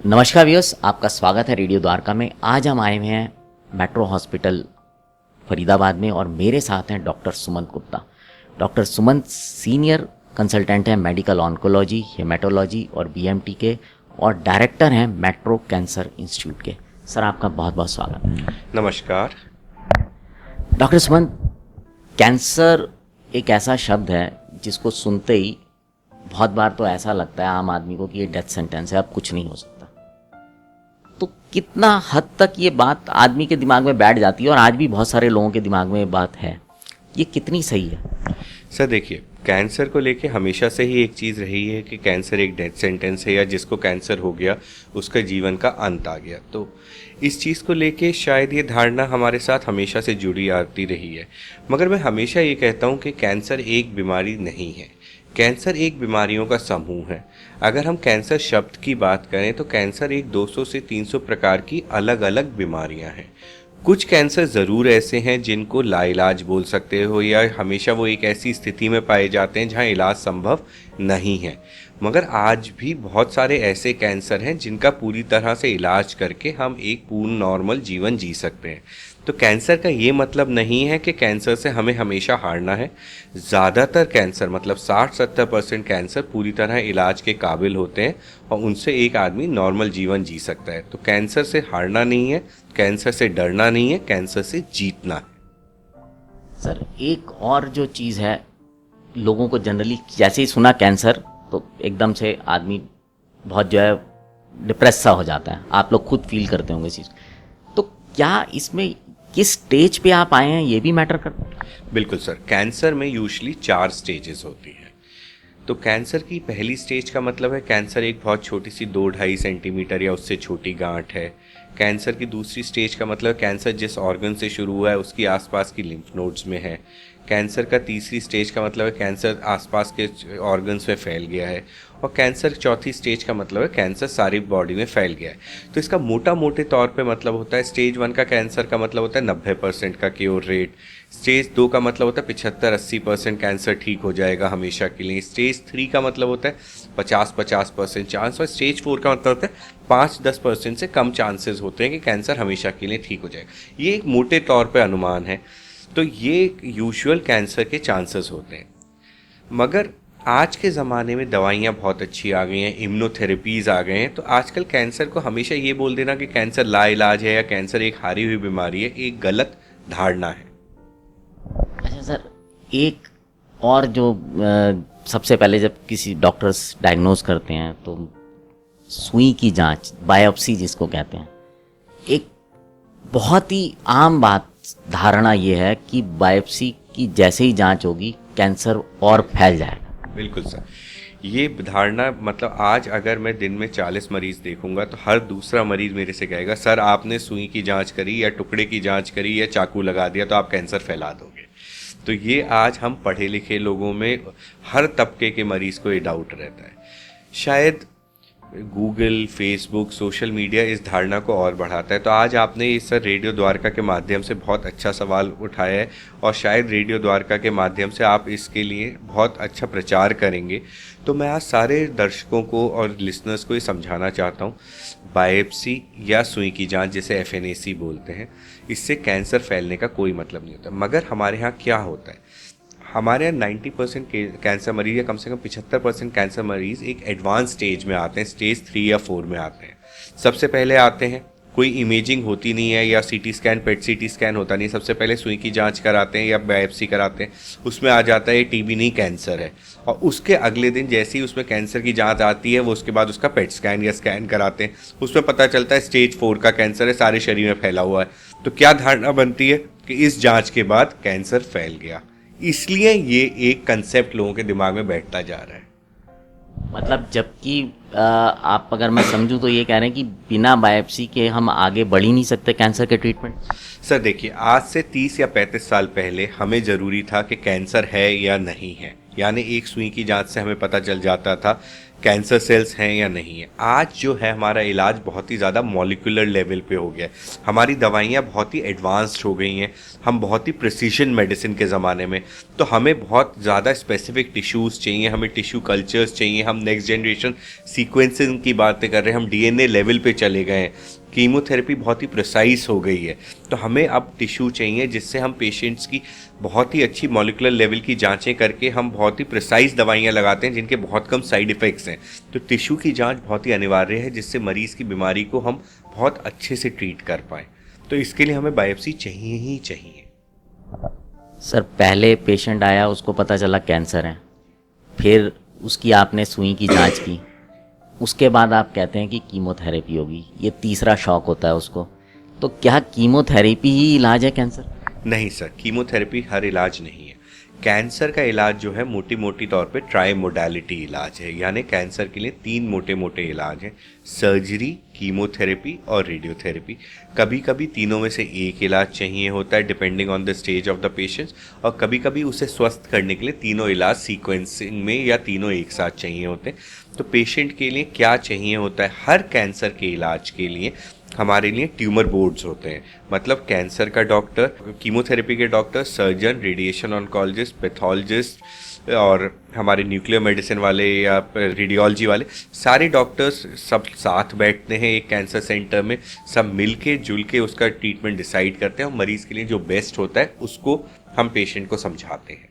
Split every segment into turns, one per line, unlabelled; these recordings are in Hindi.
नमस्कार व्यूअर्स, आपका स्वागत है रेडियो द्वारका में। आज हम आए हुए हैं मेट्रो हॉस्पिटल फरीदाबाद में और मेरे साथ हैं doctor Sumant Gupta. Doctor Sumant senior consultant हैं मेडिकल ऑन्कोलॉजी, हेमेटोलॉजी और बीएमटी के और डायरेक्टर हैं मेट्रो कैंसर इंस्टीट्यूट के। सर, आपका बहुत बहुत स्वागत है।
नमस्कार
डॉक्टर सुमंत, कैंसर एक ऐसा शब्द है जिसको सुनते ही बहुत बार तो ऐसा लगता है आम आदमी को कि ये डेथ सेंटेंस है, अब कुछ नहीं हो सकता। तो कितना हद तक ये बात आदमी के दिमाग में बैठ जाती है, और आज भी बहुत सारे लोगों के दिमाग में ये बात है, ये कितनी सही है?
सर देखिए, कैंसर को लेके हमेशा से ही एक चीज़ रही है कि कैंसर एक डेथ सेंटेंस है, या जिसको कैंसर हो गया उसका जीवन का अंत आ गया। तो इस चीज़ को लेके शायद ये धारणा हमारे साथ हमेशा से जुड़ी आती रही है। मगर मैं हमेशा ये कहता हूँ कि कैंसर एक बीमारी नहीं है, कैंसर एक बीमारियों का समूह है। अगर हम कैंसर शब्द की बात करें तो कैंसर एक 200 से 300 प्रकार की अलग अलग बीमारियां हैं। कुछ कैंसर ज़रूर ऐसे हैं जिनको लाइलाज बोल सकते हो, या हमेशा वो एक ऐसी स्थिति में पाए जाते हैं जहां इलाज संभव नहीं है। मगर आज भी बहुत सारे ऐसे कैंसर हैं जिनका पूरी तरह से इलाज करके हम एक पूर्ण नॉर्मल जीवन जी सकते हैं। तो कैंसर का ये मतलब नहीं है कि कैंसर से हमें हमेशा हारना है। ज़्यादातर कैंसर मतलब 60-70% कैंसर पूरी तरह इलाज के काबिल होते हैं और उनसे एक आदमी नॉर्मल जीवन जी सकता है। तो कैंसर से हारना नहीं है, कैंसर से डरना नहीं है, कैंसर से जीतना है।
सर, एक और जो चीज़ है, लोगों को जनरली जैसे ही सुना कैंसर तो एकदम से आदमी बहुत जो है डिप्रेस सा हो जाता है। आप लोग खुद फील करते होंगे इस चीज़। तो क्या इसमें किस स्टेज पे आप आए हैं ये भी मैटर करता है?
बिल्कुल सर, कैंसर में यूजुअली 4 स्टेजेस होती हैं। तो कैंसर की पहली स्टेज का मतलब है कैंसर एक बहुत छोटी सी 2-2.5 सेंटीमीटर या उससे छोटी गांठ है। कैंसर की दूसरी स्टेज का मतलब कैंसर जिस ऑर्गन से शुरू हुआ है उसकी आसपास की लिम्फ नोड्स में है। कैंसर का तीसरी स्टेज का मतलब है कैंसर आसपास के ऑर्गन्स में फैल गया है। और कैंसर चौथी स्टेज का मतलब है कैंसर सारी बॉडी में फैल गया है। तो इसका मोटे तौर पे मतलब होता है, स्टेज 1 का कैंसर का मतलब होता है 90% का क्योर रेट। स्टेज 2 का मतलब होता है 75-80% कैंसर ठीक हो जाएगा हमेशा के लिए। स्टेज 3 का मतलब होता है 50-50% चांस। और स्टेज 4 का मतलब होता है 5-10% से कम चांसेस होते हैं कि कैंसर हमेशा के लिए ठीक हो जाएगा। ये एक मोटे तौर पे अनुमान है। तो ये यूजुअल कैंसर के चांसेस होते हैं। मगर आज के ज़माने में दवाइयाँ बहुत अच्छी आ गई हैं, इम्यूनोथेरेपीज़ आ गए हैं। तो आजकल कैंसर को हमेशा ये बोल देना कि कैंसर लाइलाज है या कैंसर एक हारी हुई बीमारी है, एक गलत धारणा है।
अच्छा सर, एक और जो सबसे पहले जब किसी डॉक्टर्स डायग्नोज करते हैं तो सुई की जांच, बायोप्सी जिसको कहते हैं, एक बहुत ही आम बात धारणा ये है कि बायोप्सी की जैसे ही जांच होगी कैंसर और फैल जाएगा।
बिल्कुल सर, ये धारणा मतलब आज अगर मैं दिन में 40 मरीज देखूंगा तो हर दूसरा मरीज मेरे से कहेगा सर आपने सुई की जांच करी या टुकड़े की जांच करी या चाकू लगा दिया तो आप कैंसर फैला दोगे। तो ये आज हम पढ़े लिखे लोगों में हर तबके के मरीज को ये डाउट रहता है। शायद गूगल, फेसबुक, सोशल मीडिया इस धारणा को और बढ़ाता है। तो आज आपने इस सर रेडियो द्वारका के माध्यम से बहुत अच्छा सवाल उठाया है और शायद रेडियो द्वारका के माध्यम से आप इसके लिए बहुत अच्छा प्रचार करेंगे। तो मैं आज सारे दर्शकों को और लिसनर्स को ये समझाना चाहता हूँ, बायोप्सी या सुई की जांच जिसे FNAC बोलते हैं, इससे कैंसर फैलने का कोई मतलब नहीं होता। मगर हमारे यहाँ क्या होता है, हमारे यहाँ 90% कैंसर मरीज या कम से कम 75% कैंसर मरीज एक एडवांस स्टेज में आते हैं, स्टेज 3 या 4 में आते हैं। सबसे पहले आते हैं, कोई इमेजिंग होती नहीं है या CT scan, PET CT scan होता नहीं, सबसे पहले सुई की जांच कराते हैं या बायोप्सी कराते हैं, उसमें आ जाता है TB नहीं कैंसर है। और उसके अगले दिन जैसे ही उसमें कैंसर की जांच आती है वो उसके बाद उसका PET स्कैन या स्कैन कराते हैं, उसमें पता चलता है स्टेज 4 का कैंसर है, सारे शरीर में फैला हुआ है। तो क्या धारणा बनती है कि इस जाँच के बाद कैंसर फैल गया। इसलिए ये एक कंसेप्ट लोगों के दिमाग में बैठता जा रहा है।
मतलब जबकि आप अगर मैं समझूं तो ये कह रहे हैं कि बिना बायोप्सी के हम आगे बढ़ ही नहीं सकते कैंसर के ट्रीटमेंट।
सर देखिए, आज से 30 या 35 साल पहले हमें ज़रूरी था कि कैंसर है या नहीं है, यानी एक सुई की जांच से हमें पता चल जाता था कैंसर सेल्स हैं या नहीं है। आज जो है हमारा इलाज बहुत ही ज़्यादा मॉलिक्यूलर लेवल पे हो गया है, हमारी दवाइयाँ बहुत ही एडवांस्ड हो गई हैं, हम बहुत ही प्रिसीजन मेडिसिन के ज़माने में, तो हमें बहुत ज़्यादा स्पेसिफिक टिश्यूज़ चाहिए, हमें टिश्यू कल्चर्स चाहिए, हम नेक्स्ट जनरेशन सीक्वेंसिंग की बातें कर रहे हैं, हम डीएनए लेवल पे चले गए हैं, कीमोथेरेपी बहुत ही प्रिसाइज हो गई है, तो हमें अब टिश्यू चाहिए जिससे हम पेशेंट्स की बहुत ही अच्छी मॉलिक्यूलर लेवल की जांचें करके हम बहुत ही प्रिसाइज दवाइयां लगाते हैं जिनके बहुत कम साइड इफ़ेक्ट्स हैं। तो टिश्यू की जांच बहुत ही अनिवार्य है जिससे मरीज़ की बीमारी को हम बहुत अच्छे से ट्रीट कर पाएँ। तो इसके लिए हमें बायोप्सी चाहिए ही चाहिए।
सर पहले पेशेंट आया, उसको पता चला कैंसर है, फिर उसकी आपने सुई की जांच की, उसके बाद आप कहते हैं कि कीमोथेरेपी होगी, ये तीसरा शॉक होता है उसको। तो क्या कीमोथेरेपी ही इलाज है कैंसर?
नहीं सर, कीमोथेरेपी हर इलाज नहीं है। कैंसर का इलाज जो है मोटी मोटी तौर पे ट्राई मोडालिटी इलाज है, यानी कैंसर के लिए 3 मोटे मोटे इलाज हैं, सर्जरी, कीमोथेरेपी और रेडियोथेरेपी। कभी कभी तीनों में से एक इलाज चाहिए होता है depending on the stage of the patients, और कभी कभी उसे स्वस्थ करने के लिए तीनों इलाज सीक्वेंसिंग में या तीनों एक साथ चाहिए होते हैं। तो पेशेंट के लिए क्या चाहिए होता है, हर कैंसर के इलाज के लिए हमारे लिए ट्यूमर बोर्ड्स होते हैं, मतलब कैंसर का डॉक्टर, कीमोथेरेपी के doctor, surgeon, radiation oncologist, pathologist और हमारे न्यूक्लियर मेडिसिन वाले या रेडियोलॉजी वाले सारे डॉक्टर्स सब साथ बैठते हैं एक कैंसर सेंटर में, सब मिल के जुल के उसका ट्रीटमेंट डिसाइड करते हैं और मरीज़ के लिए जो बेस्ट होता है उसको हम पेशेंट को समझाते हैं।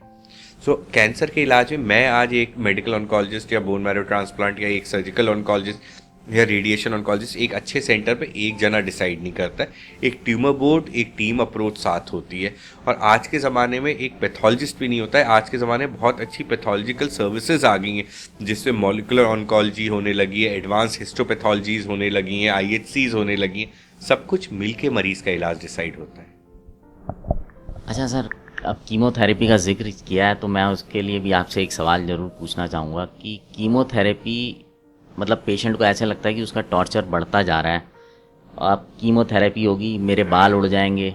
सो कैंसर के इलाज में मैं आज एक मेडिकल ऑन्कोलॉजिस्ट या बोन मैरो ट्रांसप्लांट या एक सर्जिकल ऑन्कोलॉजिस्ट या रेडिएशन ऑन्कोलॉजिस्ट एक अच्छे सेंटर पे एक जना डिसाइड नहीं करता है, एक ट्यूमर बोर्ड, एक टीम अप्रोच साथ होती है। और आज के ज़माने में एक पैथोलॉजिस्ट भी नहीं होता है, आज के ज़माने में बहुत अच्छी पैथोलॉजिकल सर्विसेज आ गई हैं जिसमें मॉलिकुलर ऑन्कोलॉजी होने लगी है, एडवांस हिस्टोपैथोलॉजीज होने लगी हैं, IHCs होने लगी हैं, सब कुछ मिल के मरीज़ का इलाज डिसाइड होता है।
अच्छा सर, अब कीमोथेरेपी का जिक्र किया है तो मैं उसके लिए भी आपसे एक सवाल ज़रूर पूछना चाहूँगा कि कीमोथेरेपी मतलब पेशेंट को ऐसे लगता है कि उसका टॉर्चर बढ़ता जा रहा है, अब कीमोथेरेपी होगी, मेरे बाल उड़ जाएंगे,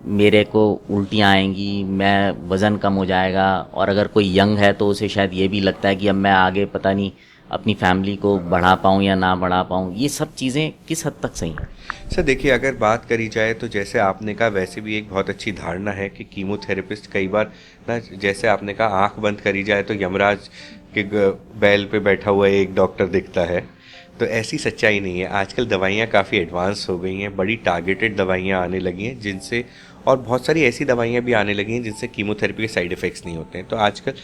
मेरे को उल्टियाँ आएंगी, मैं वज़न कम हो जाएगा, और अगर कोई यंग है तो उसे शायद ये भी लगता है कि अब मैं आगे पता नहीं अपनी फैमिली को बढ़ा पाऊँ या ना बढ़ा पाऊँ। ये सब चीज़ें किस हद तक सही हैं?
सर देखिए, अगर बात करी जाए तो जैसे आपने कहा वैसे भी एक बहुत अच्छी धारणा है कि कीमोथेरेपिस्ट कई बार ना, जैसे आपने कहा आंख बंद करी जाए तो यमराज के बैल पे बैठा हुआ एक डॉक्टर दिखता है, तो ऐसी सच्चाई नहीं है। आजकल दवाइयाँ काफ़ी एडवांस हो गई हैं, बड़ी टारगेटेड दवाइयाँ आने लगी हैं जिनसे, और बहुत सारी ऐसी दवाइयाँ भी आने लगी हैं जिनसे कीमोथेरेपी के साइड इफ़ेक्ट्स नहीं होते हैं। तो आजकल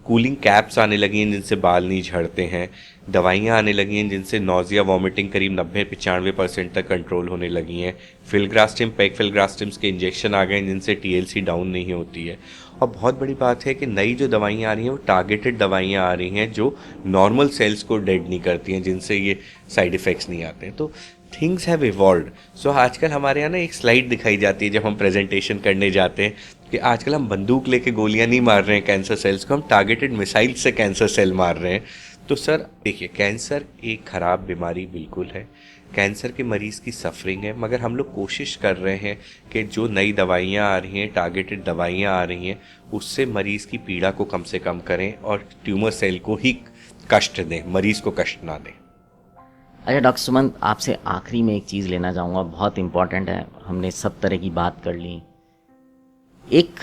कूलिंग कैप्स आने लगी हैं जिनसे बाल नहीं झड़ते हैं, दवाइयाँ आने लगी हैं जिनसे नोज़िया वॉमिटिंग करीब 90-95% तक कंट्रोल होने लगी हैं, फिल्ग्रास्टिम, पेगफिल्ग्रास्टिम्स के इंजेक्शन आ गए हैं जिनसे TLC डाउन नहीं होती है। और बहुत बड़ी बात है कि नई जो दवाइयाँ आ रही हैं वो टारगेटेड दवाइयाँ आ रही हैं जो नॉर्मल सेल्स को डेड नहीं करती हैं, जिनसे ये साइड इफ़ेक्ट्स नहीं आते हैं। तो थिंग्स हैव इवॉल्व्ड। सो आजकल हमारे यहाँ ना एक स्लाइड दिखाई जाती है जब हम प्रेजेंटेशन करने जाते हैं कि आजकल हम बंदूक लेके गोलियां नहीं मार रहे हैं कैंसर सेल्स को, हम टारगेटेड मिसाइल से कैंसर सेल मार रहे हैं। तो सर देखिए, कैंसर एक ख़राब बीमारी बिल्कुल है, कैंसर के मरीज़ की सफरिंग है, मगर हम लोग कोशिश कर रहे हैं कि जो नई दवाइयाँ आ रही हैं, टारगेटेड दवाइयाँ आ रही हैं, उससे मरीज़ की पीड़ा को कम से कम करें और ट्यूमर सेल को ही कष्ट दें, मरीज़ को कष्ट ना दें।
अच्छा डॉक्टर सुमंत, आपसे आखिरी में एक चीज़ लेना चाहूँगा, बहुत इम्पॉर्टेंट है, हमने सब तरह की बात कर ली। एक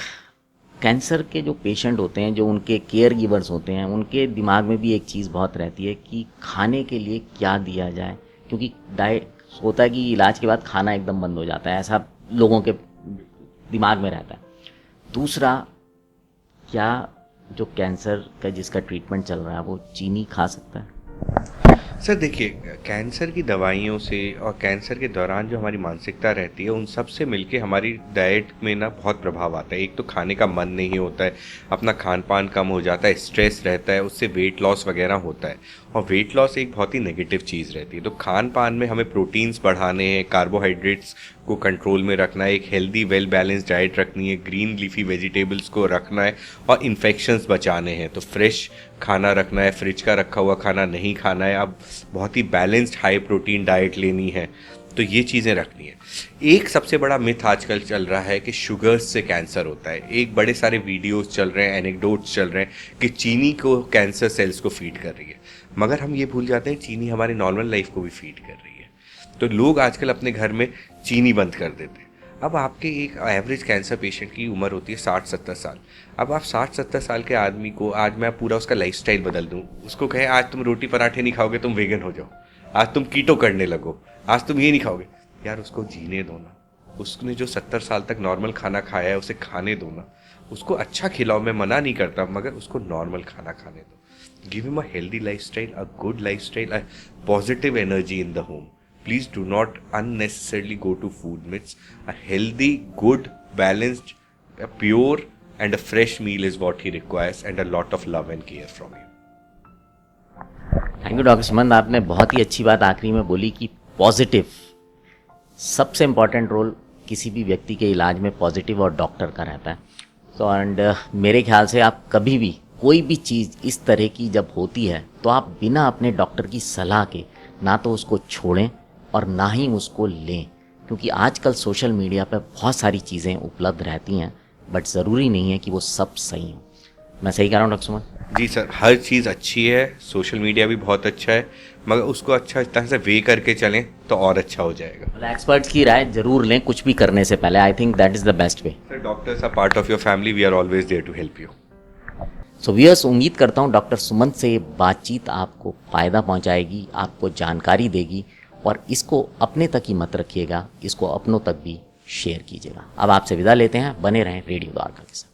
कैंसर के जो पेशेंट होते हैं, जो उनके केयर गिवर्स होते हैं, उनके दिमाग में भी एक चीज़ बहुत रहती है कि खाने के लिए क्या दिया जाए, क्योंकि डाइट होता है कि इलाज के बाद खाना एकदम बंद हो जाता है, ऐसा लोगों के दिमाग में रहता है। दूसरा, क्या जो कैंसर का जिसका ट्रीटमेंट चल रहा है वो चीनी खा सकता है?
सर देखिए, कैंसर की दवाइयों से और कैंसर के दौरान जो हमारी मानसिकता रहती है उन सब से मिलके हमारी डाइट में ना बहुत प्रभाव आता है। एक तो खाने का मन नहीं होता है, अपना खान पान कम हो जाता है, स्ट्रेस रहता है, उससे वेट लॉस वगैरह होता है, और वेट लॉस एक बहुत ही नेगेटिव चीज़ रहती है। तो खान पान में हमें प्रोटीन्स बढ़ाने हैं, कार्बोहाइड्रेट्स को कंट्रोल में रखना है, एक हेल्दी वेल बैलेंस डाइट रखनी है, ग्रीन लीफी वेजिटेबल्स को रखना है और इन्फेक्शंस बचाने हैं। तो फ्रेश खाना रखना है, फ्रिज का रखा हुआ खाना नहीं खाना है, अब बहुत ही बैलेंस्ड हाई प्रोटीन डाइट लेनी है। तो ये चीज़ें रखनी है। एक सबसे बड़ा मिथ आजकल चल रहा है कि शुगर्स से कैंसर होता है। एक बड़े सारे वीडियोस चल रहे हैं, एनेक्डोट्स चल रहे हैं कि चीनी को कैंसर सेल्स को फीड कर रही है, मगर हम ये भूल जाते हैं चीनी हमारी नॉर्मल लाइफ को भी फीड कर रही है। तो लोग आजकल अपने घर में चीनी बंद कर देते हैं। अब आपके एक एवरेज कैंसर पेशेंट की उम्र होती है 60-70 साल। अब आप 60-70 साल के आदमी को आज मैं पूरा उसका लाइफस्टाइल बदल दूं, उसको कहें आज तुम रोटी पराठे नहीं खाओगे, तुम वेगन हो जाओ, आज तुम कीटो करने लगो, आज तुम ये नहीं खाओगे, यार उसको जीने दो ना। उसने जो 70 साल तक नॉर्मल खाना खाया है उसे खाने दो ना। उसको अच्छा खिलाओ, मैं मना नहीं करता, मगर उसको नॉर्मल खाना खाने दो। Give him a healthy lifestyle, a good lifestyle, a positive energy in the home. Please do not unnecessarily go to food myths. A healthy, good, balanced, a pure and a fresh meal is what he requires, and a lot of love and care from you.
Thank you doctor Suman, आपने बहुत ही अच्छी बात आखिरी में बोली कि पॉजिटिव सबसे इम्पॉर्टेंट रोल किसी भी व्यक्ति के इलाज में पॉजिटिव और डॉक्टर का रहता है। तो एंड मेरे ख्याल से आप कभी भी कोई भी चीज़ इस तरह की जब होती है तो आप बिना अपने डॉक्टर की सलाह के ना तो उसको छोड़ें और ना ही उसको लें, क्योंकि आजकल सोशल मीडिया पर बहुत सारी चीज़ें उपलब्ध रहती हैं, बट ज़रूरी नहीं है कि वो सब सही हो। मैं सही कह रहा हूँ डॉक्टर सुमन?
जी सर, हर चीज़ अच्छी है, सोशल मीडिया भी बहुत अच्छा है, मगर उसको अच्छा तरह से वे करके चलें तो और अच्छा हो जाएगा।
मतलब एक्सपर्ट्स की राय जरूर लें कुछ भी करने से पहले। I think that is the best way.
Sir, doctors are part of your family, we are always there to help you.
So viewers, उम्मीद करता हूँ डॉक्टर सुमन से बातचीत आपको फ़ायदा पहुँचाएगी, आपको जानकारी देगी, और इसको अपने तक ही मत रखिएगा, इसको अपनों तक भी शेयर कीजिएगा। अब आपसे विदा लेते हैं, बने रहें रेडियो द्वारका के साथ।